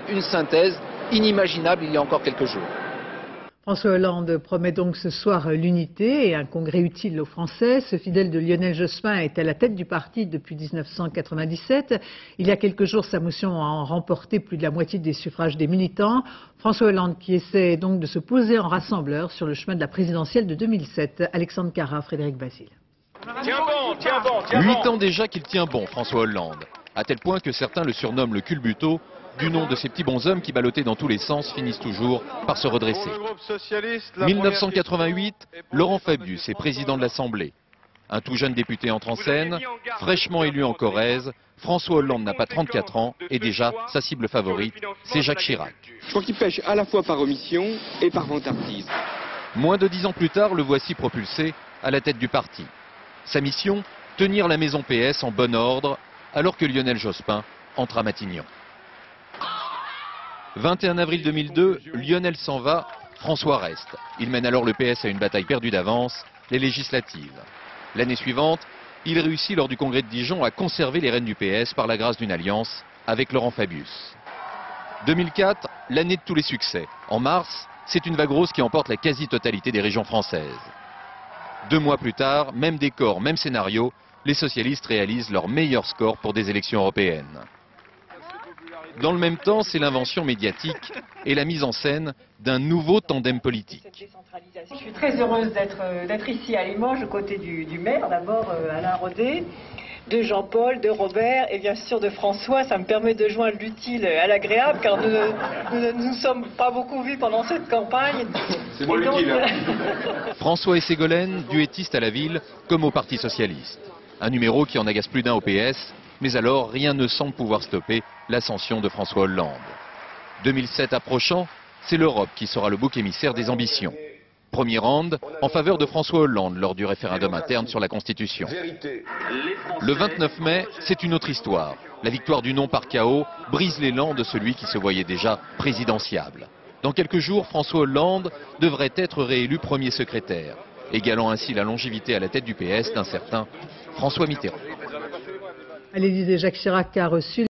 une synthèse inimaginable il y a encore quelques jours. François Hollande promet donc ce soir l'unité et un congrès utile aux Français. Ce fidèle de Lionel Jospin est à la tête du parti depuis 1997. Il y a quelques jours, sa motion a remporté plus de la moitié des suffrages des militants. François Hollande qui essaie donc de se poser en rassembleur sur le chemin de la présidentielle de 2007. Alexandre Carra, Frédéric Basile. Tiens bon. 8 ans déjà qu'il tient bon, François Hollande. À tel point que certains le surnomment le culbuto, du nom de ces petits bonshommes qui, ballottés dans tous les sens, finissent toujours par se redresser. 1988, Laurent Fabius est président de l'Assemblée. Un tout jeune député entre en scène, fraîchement élu en Corrèze. François Hollande n'a pas 34 ans et déjà sa cible favorite, c'est Jacques Chirac. Je crois qu'il pêche à la fois par omission et par vantardise. Moins de 10 ans plus tard, le voici propulsé à la tête du parti. Sa mission, tenir la maison PS en bon ordre, alors que Lionel Jospin entre à Matignon. 21 avril 2002, Lionel s'en va, François reste. Il mène alors le PS à une bataille perdue d'avance, les législatives. L'année suivante, il réussit lors du congrès de Dijon à conserver les rênes du PS par la grâce d'une alliance avec Laurent Fabius. 2004, l'année de tous les succès. En mars, c'est une vague rose qui emporte la quasi-totalité des régions françaises. 2 mois plus tard, même décor, même scénario, les socialistes réalisent leur meilleur score pour des élections européennes. Dans le même temps, c'est l'invention médiatique et la mise en scène d'un nouveau tandem politique. Je suis très heureuse d'être ici à Limoges, aux côtés du maire, d'abord Alain Rodet, de Jean-Paul, de Robert et bien sûr de François. Ça me permet de joindre l'utile à l'agréable car nous ne nous sommes pas beaucoup vus pendant cette campagne. C'est moi l'utile. François et Ségolène, duettistes à la ville comme au Parti socialiste. Un numéro qui en agace plus d'un au PS, mais alors rien ne semble pouvoir stopper l'ascension de François Hollande. 2007 approchant, c'est l'Europe qui sera le bouc émissaire des ambitions. Premier round en faveur de François Hollande lors du référendum interne sur la Constitution. Le 29 mai, c'est une autre histoire. La victoire du non par chaos brise l'élan de celui qui se voyait déjà présidentiable. Dans quelques jours, François Hollande devrait être réélu premier secrétaire, égalant ainsi la longévité à la tête du PS d'un certain François Mitterrand. À l'Élysée, Jacques Chirac a reçu